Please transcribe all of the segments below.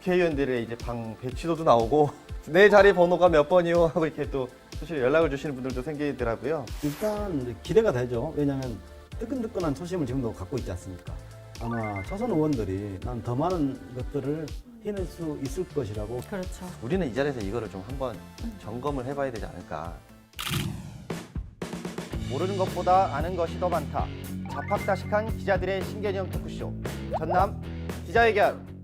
국회의원들의 이제 방 배치도도 나오고 내 자리 번호가 몇 번이요 하고 이렇게 또 사실 연락을 주시는 분들도 생기더라고요. 일단 이제 기대가 되죠. 왜냐하면 뜨끈뜨끈한 초심을 지금도 갖고 있지 않습니까? 아마 초선 의원들이 난 더 많은 것들을 해낼 수 있을 것이라고. 그렇죠. 우리는 이 자리에서 이거를 좀 한번 점검을 해봐야 되지 않을까. 모르는 것보다 아는 것이 더 많다. 자팍다식한 기자들의 신개념 토크쇼. 전남 기자회견.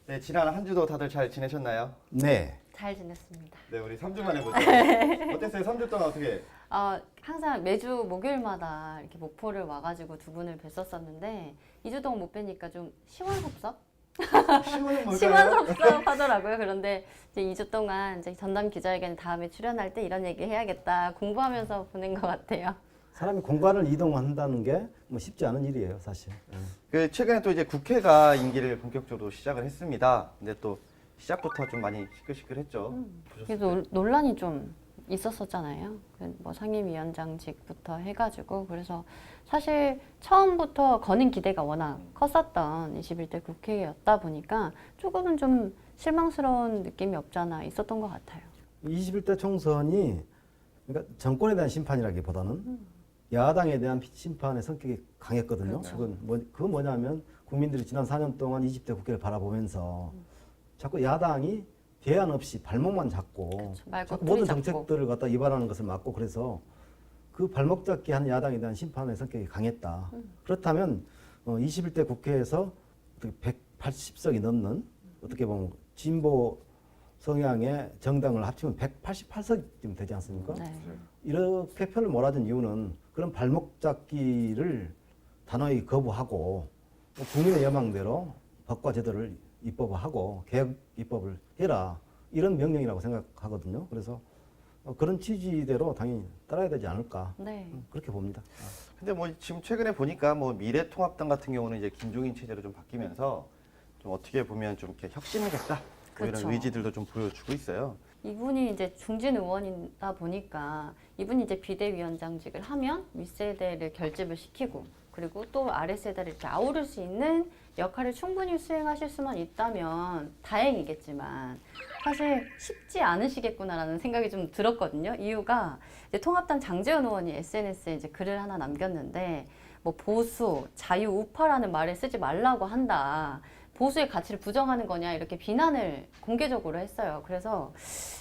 네, 지난 한 주도 다들 잘 지내셨나요? 네. 잘 지냈습니다. 네, 우리 3주 만에 보죠. 어땠어요? 3주 동안 어떻게? 항상 매주 목요일마다 이렇게 목포를 와가지고 두 분을 뵀었었는데 2주 동안 못 뵈니까 좀 시원섭섭? 시원은 뭘까요? 시원섭섭 하더라고요. 그런데 이제 2주 동안 이제 전담 기자회견 다음에 출연할 때 이런 얘기 해야겠다 공부하면서 보낸 것 같아요. 사람이 공간을 이동한다는 게 뭐 쉽지 않은 일이에요, 사실. 그 최근에 또 이제 국회가 임기를 본격적으로 시작을 했습니다. 근데 또 시작부터 좀 많이 시끌시끌했죠. 보셨을 그래서 논란이 좀 있었었잖아요. 뭐 상임위원장직부터 해가지고 그래서 사실 처음부터 거는 기대가 워낙 컸었던 21대 국회였다 보니까 조금은 좀 실망스러운 느낌이 없잖아 있었던 것 같아요. 21대 총선이 그러니까 정권에 대한 심판이라기보다는 야당에 대한 심판의 성격이 강했거든요. 그렇죠. 그건 뭐냐면 국민들이 지난 4년 동안 20대 국회를 바라보면서 자꾸 야당이 대안 없이 발목만 잡고 그렇죠. 말고 자꾸 뿌리 모든 잡고. 정책들을 갖다 위반하는 것을 막고 그래서 그 발목 잡기 한 야당에 대한 심판의 성격이 강했다. 그렇다면 21대 국회에서 180석이 넘는 어떻게 보면 진보 성향의 정당을 합치면 188석쯤 되지 않습니까? 네. 이렇게 표를 몰아준 이유는 그런 발목 잡기를 단호히 거부하고 국민의 여망대로 법과 제도를 입법화하고 개혁 입법을 해라 이런 명령이라고 생각하거든요. 그래서 그런 취지대로 당연히 따라야 되지 않을까 네. 그렇게 봅니다. 근데 뭐 지금 최근에 보니까 뭐 미래통합당 같은 경우는 이제 김종인 체제로 좀 바뀌면서 좀 어떻게 보면 좀 이렇게 혁신하겠다 뭐 그렇죠. 이런 의지들도 좀 보여주고 있어요. 이분이 이제 중진 의원이다 보니까 이분이 이제 비대위원장직을 하면 윗세대를 결집을 시키고 그리고 또 아랫세대를 이렇게 아우를 수 있는 역할을 충분히 수행하실 수만 있다면 다행이겠지만 사실 쉽지 않으시겠구나라는 생각이 좀 들었거든요. 이유가 이제 통합당 장제원 의원이 SNS에 이제 글을 하나 남겼는데 뭐 보수, 자유, 우파라는 말을 쓰지 말라고 한다. 보수의 가치를 부정하는 거냐 이렇게 비난을 공개적으로 했어요. 그래서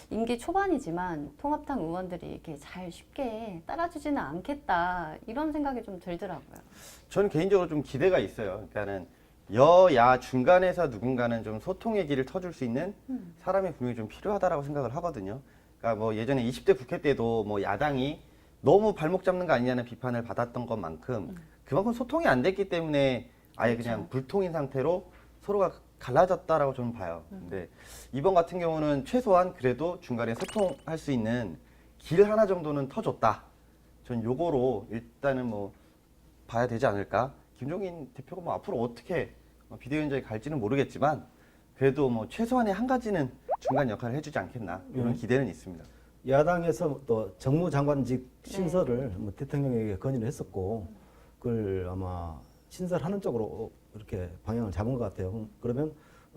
임기 초반이지만 통합당 의원들이 이렇게 잘 쉽게 따라주지는 않겠다 이런 생각이 좀 들더라고요. 저는 개인적으로 좀 기대가 있어요. 그러니까는 여야 중간에서 누군가는 좀 소통의 길을 터줄 수 있는 사람이 분명히 좀 필요하다라고 생각을 하거든요. 그러니까 뭐 예전에 20대 국회 때도 뭐 야당이 너무 발목 잡는 거 아니냐는 비판을 받았던 것만큼 그만큼 소통이 안 됐기 때문에 아예 그냥 불통인 상태로 서로가 갈라졌다라고 저는 봐요. 근데 이번 같은 경우는 최소한 그래도 중간에 소통할 수 있는 길 하나 정도는 터줬다. 전 요거로 일단은 뭐 봐야 되지 않을까. 김종인 대표가 뭐 앞으로 어떻게 비대위원장이 갈지는 모르겠지만 그래도 뭐 최소한의 한 가지는 중간 역할을 해주지 않겠나 이런 기대는 있습니다. 야당에서 또 정무장관직 신설을 뭐 대통령에게 건의를 했었고 그걸 아마 신설하는 쪽으로 이렇게 방향을 잡은 것 같아요. 그러면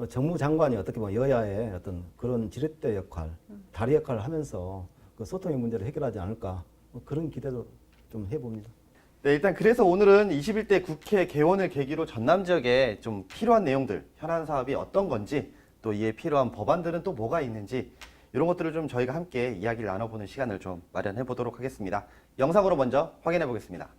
정무장관이 어떻게 보면 여야의 어떤 그런 지렛대 역할, 다리 역할을 하면서 그 소통의 문제를 해결하지 않을까 뭐 그런 기대도 좀 해봅니다. 네, 일단 그래서 오늘은 21대 국회 개원을 계기로 전남 지역에 좀 필요한 내용들, 현안 사업이 어떤 건지 또 이에 필요한 법안들은 또 뭐가 있는지 이런 것들을 좀 저희가 함께 이야기를 나눠보는 시간을 좀 마련해 보도록 하겠습니다. 영상으로 먼저 확인해 보겠습니다.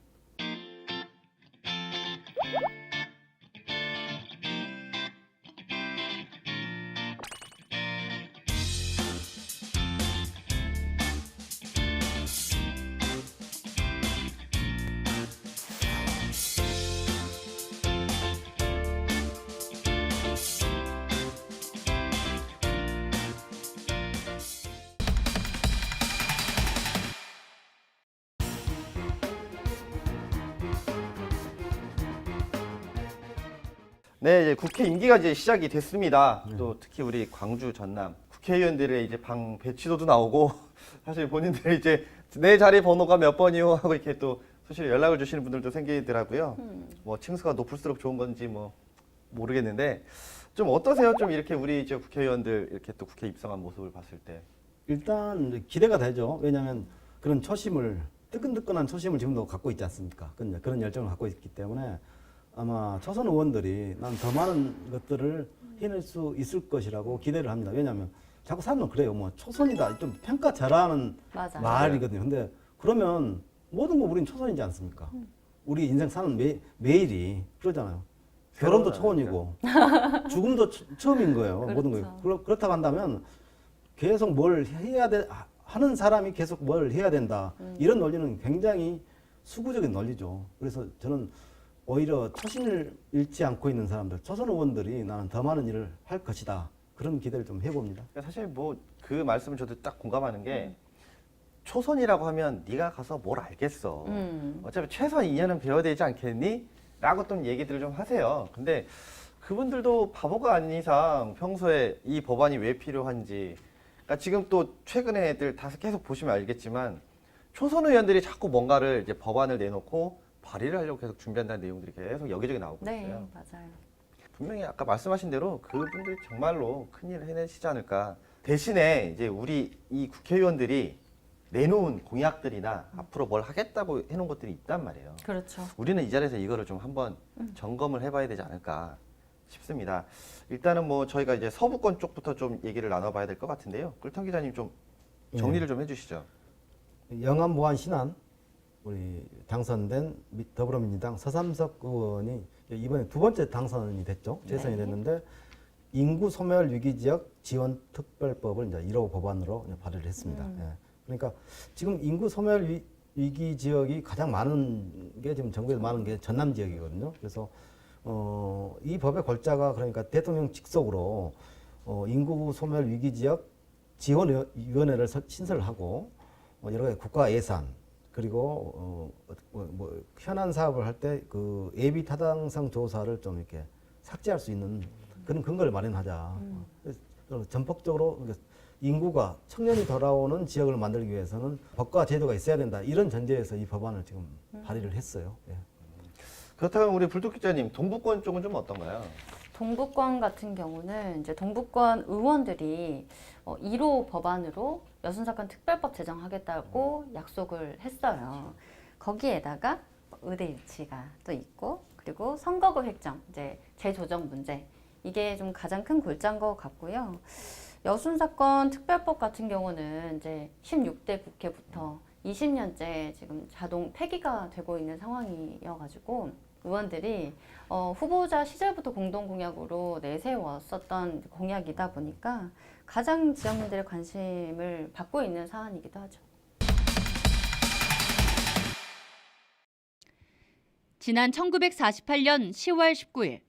네, 이제 국회 임기가 이제 시작이 됐습니다. 또 특히 우리 광주 전남 국회의원들의 이제 방 배치도도 나오고 사실 본인들이 이제 내 자리 번호가 몇 번이요 하고 이렇게 또 사실 연락을 주시는 분들도 생기더라고요. 뭐 층수가 높을수록 좋은 건지 뭐 모르겠는데 좀 어떠세요? 좀 이렇게 우리 이제 국회의원들 이렇게 또 국회 입성한 모습을 봤을 때. 일단 기대가 되죠. 왜냐하면 그런 초심을 뜨끈뜨끈한 초심을 지금도 갖고 있지 않습니까? 그런 열정을 갖고 있기 때문에 아마 초선 의원들이 난 더 많은 것들을 해낼 수 있을 것이라고 기대를 합니다. 왜냐하면 자꾸 사람은 그래요. 뭐 초선이다 좀 평가절하는 맞아. 말이거든요. 근데 그러면 모든 거 우린 초선이지 않습니까? 우리 인생 사는 매일이 그러잖아요. 결혼도 초원이고 죽음도 처음인 거예요. 모든 그렇죠. 거. 그렇다고 한다면 계속 뭘 해야 돼 하는 사람이 계속 뭘 해야 된다. 이런 논리는 굉장히 수구적인 논리죠. 그래서 저는 오히려 초심을 잃지 않고 있는 사람들, 초선 의원들이 나는 더 많은 일을 할 것이다. 그런 기대를 좀 해봅니다. 그러니까 사실 뭐 그 말씀을 저도 딱 공감하는 게 초선이라고 하면 네가 가서 뭘 알겠어. 어차피 최소한 2년은 배워야 되지 않겠니? 라고 좀 얘기들을 좀 하세요. 근데 그분들도 바보가 아닌 이상 평소에 이 법안이 왜 필요한지 그러니까 지금 또 최근에 애들 다 계속 보시면 알겠지만 초선 의원들이 자꾸 뭔가를 이제 법안을 내놓고 발의를 하려고 계속 준비한다는 내용들이 계속 여기저기 나오고 네, 있어요. 맞아요. 분명히 아까 말씀하신 대로 그분들이 정말로 큰일을 해내시지 않을까. 대신에 이제 우리 이 국회의원들이 내놓은 공약들이나 앞으로 뭘 하겠다고 해놓은 것들이 있단 말이에요. 그렇죠. 우리는 이 자리에서 이거를 좀 한번 점검을 해봐야 되지 않을까 싶습니다. 일단은 뭐 저희가 이제 서부권 쪽부터 좀 얘기를 나눠봐야 될 것 같은데요. 꿀턴 기자님 좀 정리를 좀 해주시죠. 영암 보안 신안 우리 당선된 더불어민주당 서삼석 의원이 이번에 두 번째 당선이 됐죠. 재선이 네. 됐는데 인구 소멸 위기 지역 지원 특별법을 이제 1호 법안으로 이제 발의를 했습니다. 예. 그러니까 지금 인구 소멸 위기 지역이 가장 많은 게 지금 전국에서 많은 게 전남 지역이거든요. 그래서 이 법의 골자가 그러니까 대통령 직속으로 인구 소멸 위기 지역 지원위원회를 신설을 하고 여러 가지 국가 예산 그리고 뭐 현안 사업을 할 때 그 예비 타당성 조사를 좀 이렇게 삭제할 수 있는 그런 근거를 마련하자. 그래서 전폭적으로 인구가 청년이 돌아오는 지역을 만들기 위해서는 법과 제도가 있어야 된다. 이런 전제에서 이 법안을 지금 발의를 했어요. 예. 그렇다면 우리 불독 기자님 동부권 쪽은 좀 어떤가요? 동부권 같은 경우는 이제 동부권 의원들이 1호 법안으로 여순사건 특별법 제정하겠다고 약속을 했어요. 거기에다가 의대 유치가 또 있고 그리고 선거구 획정, 이제 재조정 문제 이게 좀 가장 큰 골자인 것 같고요. 여순사건 특별법 같은 경우는 이제 16대 국회부터 20년째 지금 자동 폐기가 되고 있는 상황이어가지고 의원들이 후보자 시절부터 공동공약으로 내세웠었던 공약이다 보니까 가장 지역민들의 관심을 받고 있는 사안이기도 하죠. 지난 1948년 10월 19일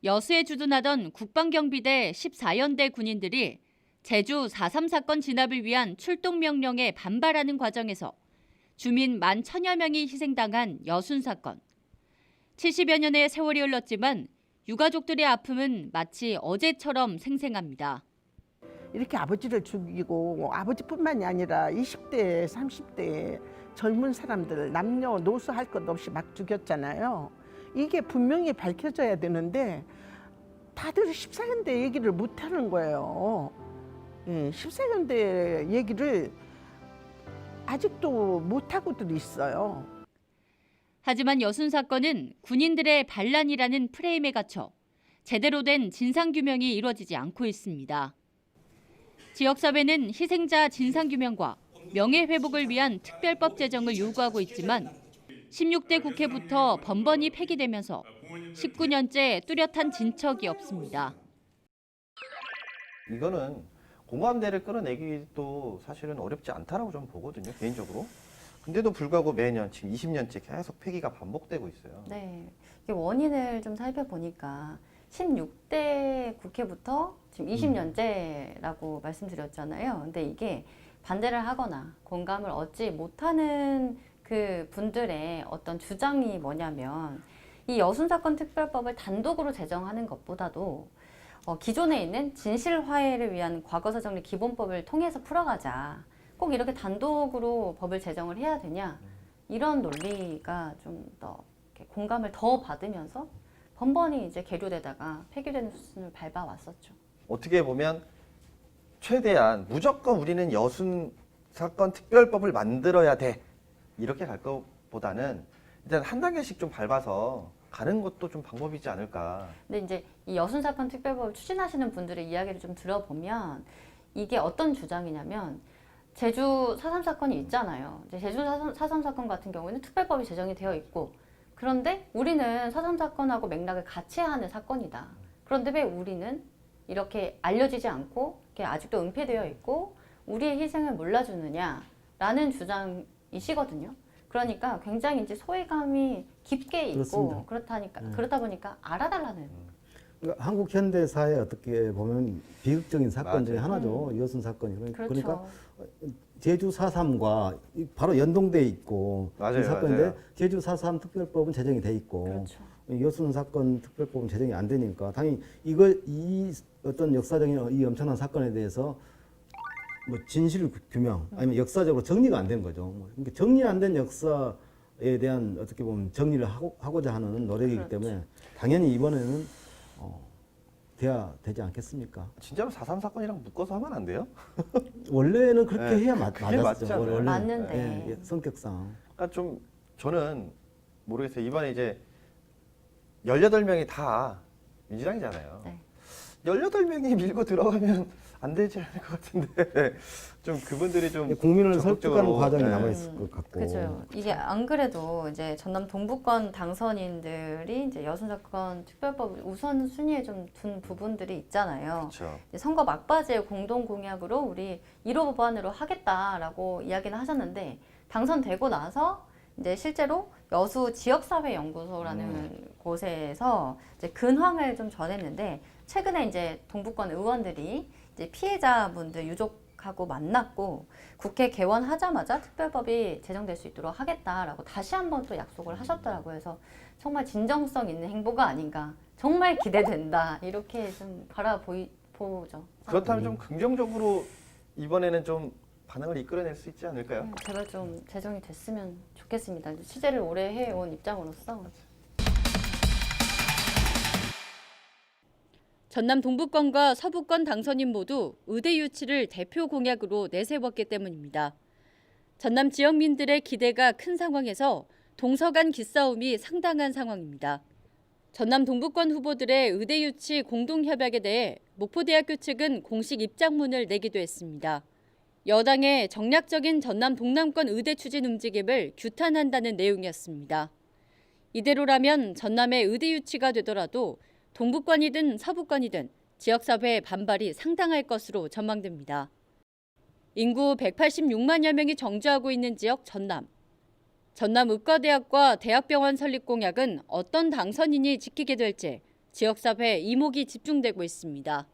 여수에 주둔하던 국방경비대 14연대 군인들이 제주 4.3 사건 진압을 위한 출동 명령에 반발하는 과정에서 주민 11,000여 명이 희생당한 여순 사건. 70여 년의 세월이 흘렀지만 유가족들의 아픔은 마치 어제처럼 생생합니다. 이렇게 아버지를 죽이고 아버지뿐만이 아니라 20대, 30대 젊은 사람들 남녀노소 할 것 없이 막 죽였잖아요. 이게 분명히 밝혀져야 되는데 다들 14년대 얘기를 못하는 거예요. 14년대 얘기를 아직도 못하고들 있어요. 하지만 여순 사건은 군인들의 반란이라는 프레임에 갇혀 제대로 된 진상규명이 이루어지지 않고 있습니다. 지역사회는 희생자 진상규명과 명예회복을 위한 특별법 제정을 요구하고 있지만 16대 국회부터 번번이 폐기되면서 19년째 뚜렷한 진척이 없습니다. 이거는 공감대를 끌어내기도 사실은 어렵지 않다라고 저는 보거든요, 개인적으로. 근데도 불구하고 매년 지금 20년째 계속 폐기가 반복되고 있어요. 네, 이게 원인을 좀 살펴보니까 16대 국회부터 지금 20년째라고 말씀드렸잖아요. 근데 이게 반대를 하거나 공감을 얻지 못하는 그 분들의 어떤 주장이 뭐냐면 이 여순사건 특별법을 단독으로 제정하는 것보다도 기존에 있는 진실 화해를 위한 과거사정리 기본법을 통해서 풀어가자. 꼭 이렇게 단독으로 법을 제정을 해야 되냐? 이런 논리가 좀 더 공감을 더 받으면서 번번이 이제 계류되다가 폐기되는 수순을 밟아왔었죠. 어떻게 보면 최대한 무조건 우리는 여순 사건 특별법을 만들어야 돼 이렇게 갈 것보다는 일단 한 단계씩 좀 밟아서 가는 것도 좀 방법이지 않을까. 근데 이제 이 여순 사건 특별법을 추진하시는 분들의 이야기를 좀 들어보면 이게 어떤 주장이냐면 제주 4.3 사건이 있잖아요. 이제 제주 4.3 사건 같은 경우에는 특별법이 제정이 되어 있고 그런데 우리는 4.3 사건하고 맥락을 같이 하는 사건이다. 그런데 왜 우리는 이렇게 알려지지 않고 이렇게 아직도 은폐되어 있고 우리의 희생을 몰라주느냐라는 주장이시거든요. 그러니까 굉장히 이제 소외감이 깊게 있고 그렇습니다. 그렇다 보니까 알아달라는. 그러니까 한국 현대사에 어떻게 보면 비극적인 사건 중에 맞아요. 하나죠. 여순 사건이. 그렇죠. 그러니까 제주 4.3과 바로 연동돼 있고 맞아요, 이 사건인데 맞아요. 제주 4.3 특별법은 제정이 돼 있고 그렇죠. 여순 사건 특별법은 제정이 안 되니까 당연히 이 어떤 역사적인 이 엄청난 사건에 대해서 뭐 진실 규명 아니면 역사적으로 정리가 안 된 거죠. 그러니까 정리 안 된 역사에 대한 어떻게 보면 정리를 하고자 하는 노력이기 그렇죠. 때문에 당연히 이번에는 돼야 되지 않겠습니까? 진짜로 4.3 사건이랑 묶어서 하면 안 돼요? 원래는 그렇게 네, 해야 그게 맞지 않아요? 원래 맞는데. 성격상 그러니까 좀 저는 모르겠어요. 이번에 이제 18명이 다 민주당이잖아요. 네. 18명이 밀고 들어가면 안 되지 않을 것 같은데 좀 그분들이 좀 국민을 적극적으로, 설득하는 과정이 네. 남아있을 것 같고 그죠. 이게 안 그래도 이제 전남 동부권 당선인들이 이제 여순 사건 특별법 우선 순위에 좀 둔 부분들이 있잖아요. 그렇죠. 이제 선거 막바지에 공동 공약으로 우리 1호 법안으로 하겠다라고 이야기는 하셨는데 당선되고 나서 이제 실제로 여수 지역사회연구소라는 곳에서 이제 근황을 좀 전했는데 최근에 이제 동부권 의원들이 이제 피해자분들 유족하고 만났고 국회 개원하자마자 특별법이 제정될 수 있도록 하겠다라고 다시 한번 또 약속을 하셨더라고요. 그래서 정말 진정성 있는 행보가 아닌가. 정말 기대된다. 이렇게 좀 보죠. 그렇다면 좀 긍정적으로 이번에는 좀 반응을 이끌어낼 수 있지 않을까요? 제발 좀 제정이 됐으면 좋겠습니다. 취재를 오래 해온 입장으로서. 전남 동부권과 서부권 당선인 모두 의대 유치를 대표 공약으로 내세웠기 때문입니다. 전남 지역민들의 기대가 큰 상황에서 동서간 기싸움이 상당한 상황입니다. 전남 동부권 후보들의 의대 유치 공동협약에 대해 목포대학교 측은 공식 입장문을 내기도 했습니다. 여당의 정략적인 전남 동남권 의대 추진 움직임을 규탄한다는 내용이었습니다. 이대로라면 전남의 의대 유치가 되더라도 동부권이든 서부권이든 지역사회의 반발이 상당할 것으로 전망됩니다. 인구 186만여 명이 정주하고 있는 지역 전남. 전남 의과대학과 대학병원 설립 공약은 어떤 당선인이 지키게 될지 지역사회에 이목이 집중되고 있습니다.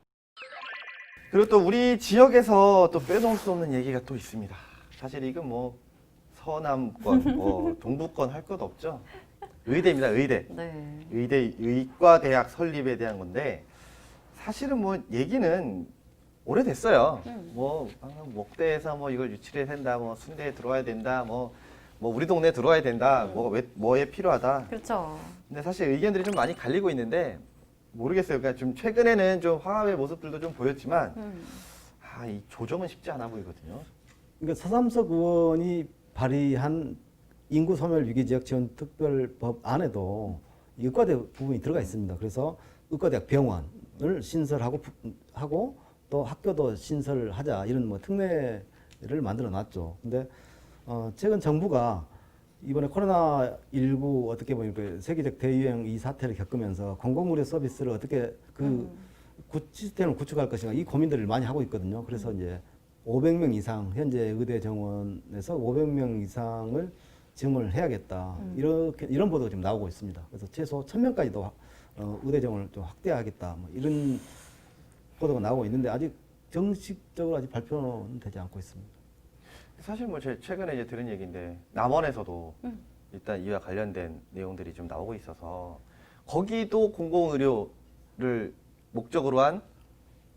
그리고 또 우리 지역에서 또 빼놓을 수 없는 얘기가 또 있습니다. 사실 이건 뭐 서남권, 뭐 동부권 할 것 없죠. 의대입니다. 의대. 네. 의대 의과대학 설립에 대한 건데 사실은 뭐 얘기는 오래됐어요. 뭐 목대에서 뭐 이걸 유치를 해야 된다, 뭐 순대에 들어와야 된다, 뭐 우리 동네에 들어와야 된다, 뭐에 필요하다. 그렇죠. 근데 사실 의견들이 좀 많이 갈리고 있는데 모르겠어요. 그러니까 좀 최근에는 좀 화합의 모습들도 좀 보였지만 이 조정은 쉽지 않아 보이거든요. 그러니까 서삼석 의원이 발의한 인구 소멸 위기 지역 지원 특별법 안에도 의과대 부분이 들어가 있습니다. 그래서 의과대학 병원을 신설하고 또 학교도 신설하자 이런 뭐 특례를 만들어 놨죠. 근데 최근 정부가 이번에 코로나19 어떻게 보면 그 세계적 대유행 이 사태를 겪으면서 공공의료 서비스를 어떻게 시스템을 구축할 것인가 이 고민들을 많이 하고 있거든요. 그래서 이제 500명 이상 현재 의대 정원에서 500명 이상을 지원을 해야겠다. 이런 보도가 지금 나오고 있습니다. 그래서 최소 1000명까지도 의대 정원을 좀 확대하겠다. 뭐 이런 보도가 나오고 있는데 아직 정식적으로 아직 발표는 되지 않고 있습니다. 사실 뭐 제 최근에 이제 들은 얘기인데 남원에서도 일단 이와 관련된 내용들이 좀 나오고 있어서 거기도 공공의료를 목적으로 한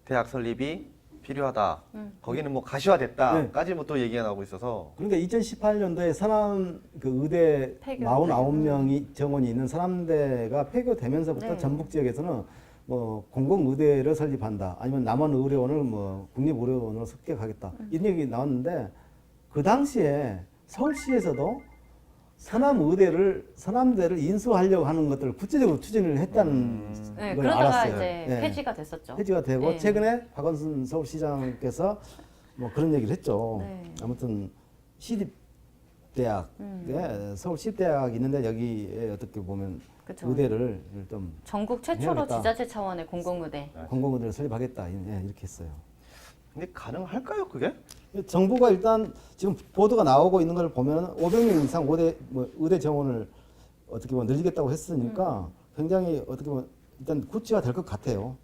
대학 설립이 필요하다. 거기는 뭐 가시화됐다까지 뭐 또 얘기가 나오고 있어서 그러니까 2018년도에 서남 그 의대 폐교. 49명이 정원이 있는 서남대가 폐교되면서부터 네. 전북 지역에서는 뭐 공공의대를 설립한다. 아니면 남원의료원을 뭐 국립의료원으로 습격하겠다. 이런 얘기 나왔는데 그 당시에 서울시에서도 서남대를 인수하려고 하는 것들을 구체적으로 추진을 했다는 네, 걸 그러다가 알았어요. 이제 네. 폐지가 됐었죠. 폐지가 되고 네. 최근에 박원순 서울시장께서 뭐 그런 얘기를 했죠. 네. 아무튼 시립대학, 서울 시립대학이 있는데 여기에 어떻게 보면 그쵸. 의대를 좀 전국 최초로 해야겠다. 지자체 차원의 공공의대. 공공의대를 설립하겠다 이렇게 했어요. 근데 가능할까요 그게? 정부가 일단 지금 보도가 나오고 있는 걸 보면 500명 이상 의대 정원을 어떻게 보면 늘리겠다고 했으니까 굉장히 어떻게 보면 일단 구체화 될 것 같아요.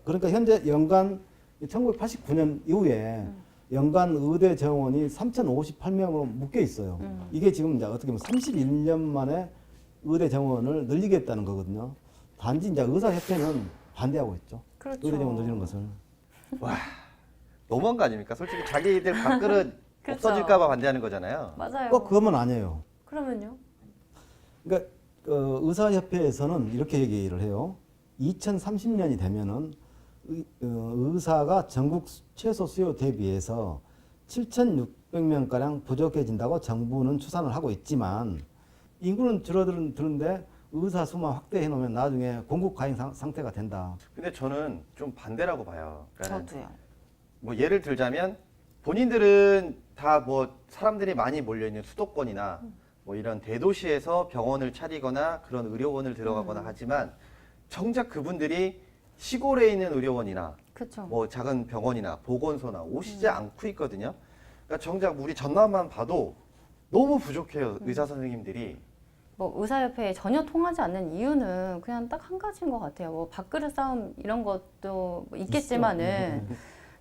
그러니까 현재 연간 1989년 이후에 연간 의대 정원이 3,058명으로 묶여 있어요. 이게 지금 이제 어떻게 보면 31년 만에 의대 정원을 늘리겠다는 거거든요. 단지 이제 의사협회는 반대하고 있죠. 그렇죠. 의대 정원 늘리는 것을. 너무한 거 아닙니까? 솔직히 자기들 밥그릇 그렇죠. 없어질까봐 반대하는 거잖아요. 맞아요. 꼭 그것만 아니에요. 그러면요? 그러니까 의사협회에서는 이렇게 얘기를 해요. 2030년이 되면은 의사가 전국 최소 수요 대비해서 7,600명 가량 부족해진다고 정부는 추산을 하고 있지만 인구는 줄어드는데 의사 수만 확대해 놓으면 나중에 공급 과잉 상태가 된다. 근데 저는 좀 반대라고 봐요. 그러니까는 저도요. 뭐 예를 들자면 본인들은 다 뭐 사람들이 많이 몰려 있는 수도권이나 뭐 이런 대도시에서 병원을 차리거나 그런 의료원을 들어가거나 하지만 정작 그분들이 시골에 있는 의료원이나 그렇죠. 뭐 작은 병원이나 보건소나 오시지 않고 있거든요. 그러니까 정작 우리 전남만 봐도 너무 부족해요. 의사 선생님들이. 뭐 의사협회에 전혀 통하지 않는 이유는 그냥 딱 한 가지인 것 같아요. 뭐 밥그릇 싸움 이런 것도 뭐 있겠지만은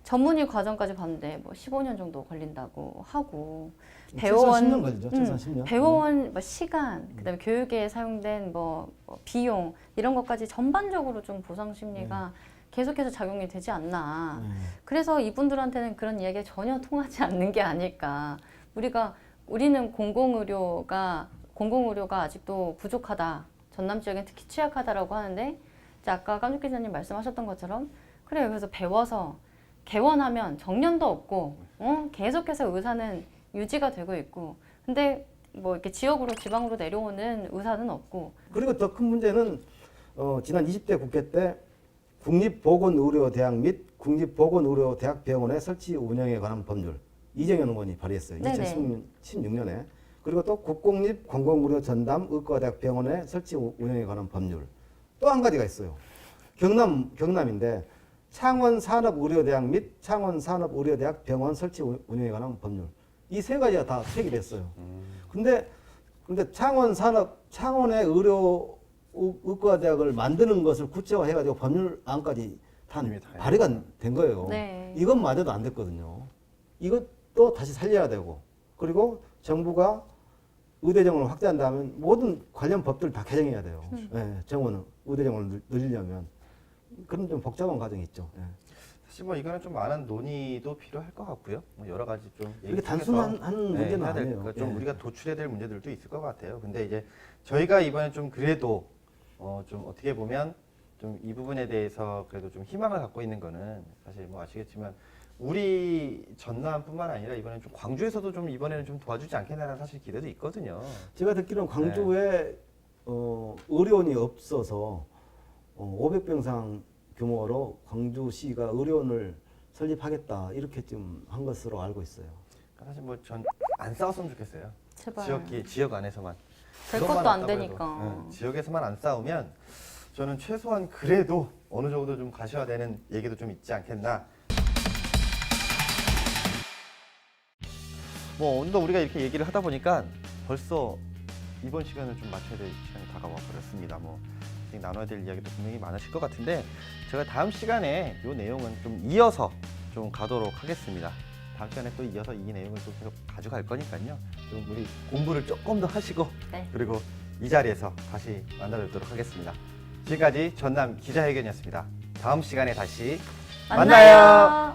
전문의 과정까지 봤는데 뭐 15년 정도 걸린다고 하고 최소한 10년 걸리죠. 최소한 10년. 배워온 뭐 시간, 그다음에 교육에 사용된 뭐 비용 이런 것까지 전반적으로 좀 보상 심리가 계속해서 작용이 되지 않나. 그래서 이분들한테는 그런 이야기가 전혀 통하지 않는 게 아닐까. 우리는 공공의료가 아직도 부족하다. 전남 지역엔 특히 취약하다라고 하는데 이제 아까 깜죽 기자님 말씀하셨던 것처럼 그래요. 그래서 배워서 개원하면 정년도 없고 계속해서 의사는 유지가 되고 있고 근데 뭐 이렇게 지방으로 내려오는 의사는 없고 그리고 더 큰 문제는 지난 20대 국회 때 국립보건의료대학 및 국립보건의료대학병원의 설치 운영에 관한 법률 이정현 의원이 발의했어요. 네네. 2016년에. 그리고 또 국공립 공공의료 전담 의과대학병원의 설치 운영에 관한 법률. 또 한 가지가 있어요. 경남인데 창원 산업의료대학 및 창원 산업의료대학 병원 설치 운영에 관한 법률. 이 세 가지가 다 폐기됐어요. 근데 창원의 의과대학을 만드는 것을 구체화해가지고 법률안까지 다 이미 다 발의가 된 거예요. 네. 이것마저도 안 됐거든요. 이것도 다시 살려야 되고 그리고 정부가 의대 정원을 확대한다면 모든 관련 법들을 다 개정해야 돼요. 네, 의대 정원을 늘리려면 그런 좀 복잡한 과정이 있죠. 네. 사실 뭐 이거는 좀 많은 논의도 필요할 것 같고요. 뭐 여러 가지 좀 이게 얘기 단순한 통해서 문제는 해야 될 아니에요. 좀 예. 우리가 도출해야 될 문제들도 있을 것 같아요. 근데 이제 저희가 이번에 좀 그래도 좀 어떻게 보면 좀 이 부분에 대해서 그래도 좀 희망을 갖고 있는 거는 사실 뭐 아시겠지만 우리 전남뿐만 아니라 이번에 좀 광주에서도 좀 이번에는 좀 도와주지 않겠나라는 사실 기대도 있거든요. 제가 듣기로는 광주에 의료원이 없어서 500병상 규모로 광주시가 의료원을 설립하겠다 이렇게 좀 한 것으로 알고 있어요. 사실 뭐 전 안 싸웠으면 좋겠어요. 제발. 지역 안에서만. 될 그것만 것도 안 없다고 되니까. 해도, 지역에서만 안 싸우면 저는 최소한 그래도 어느 정도 좀 가시화되는 얘기도 좀 있지 않겠나. 뭐 오늘도 우리가 이렇게 얘기를 하다 보니까 벌써 이번 시간을 좀 마쳐야 될 시간이 다가와 버렸습니다. 뭐 아직 나눠야 될 이야기도 분명히 많으실 것 같은데 제가 다음 시간에 이 내용은 좀 이어서 좀 가도록 하겠습니다. 다음 시간에 또 이어서 이 내용을 또 계속 가져갈 거니까요. 좀 우리 공부를 조금 더 하시고 네. 그리고 이 자리에서 다시 만나 뵙도록 하겠습니다. 지금까지 전남 기자회견이었습니다. 다음 시간에 다시 만나요.